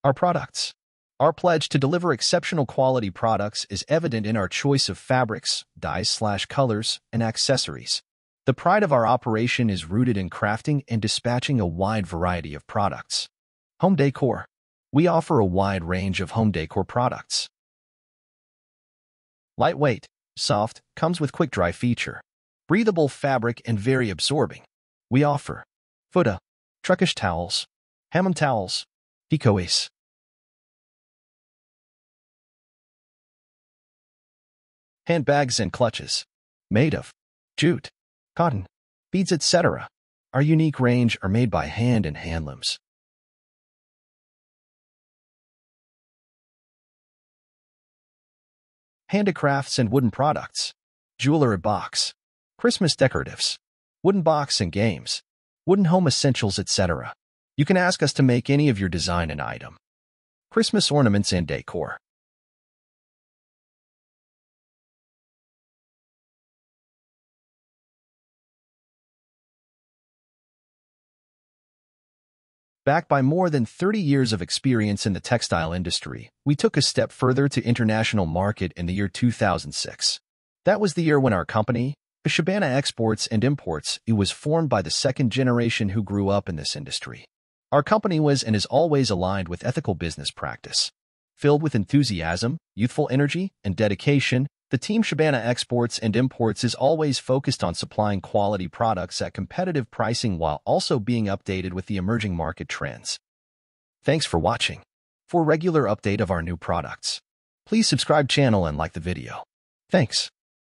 Our products. Our pledge to deliver exceptional quality products is evident in our choice of fabrics, dyes/colors, and accessories. The pride of our operation is rooted in crafting and dispatching a wide variety of products. Home decor. We offer a wide range of home decor products. Lightweight, soft, comes with quick-dry feature. Breathable fabric and very absorbing. We offer fouta, Turkish towels, hammam towels, decoys. Handbags and clutches. Made of jute, cotton, beads, etc. Our unique range are made by hand and handlooms. Handicrafts and wooden products. Jewelry box, Christmas decoratives, wooden box and games, wooden home essentials, etc. You can ask us to make any of your design and item. Christmas ornaments and decor. Backed by more than 30 years of experience in the textile industry, we took a step further to international market in the year 2006. That was the year when our company, Shabana Exports and Imports, it was formed by the second generation who grew up in this industry. Our company was and is always aligned with ethical business practice. Filled with enthusiasm, youthful energy, and dedication, the team Shabana Exports and Imports is always focused on supplying quality products at competitive pricing while also being updated with the emerging market trends. Thanks for watching. For regular update of our new products, please subscribe channel and like the video. Thanks.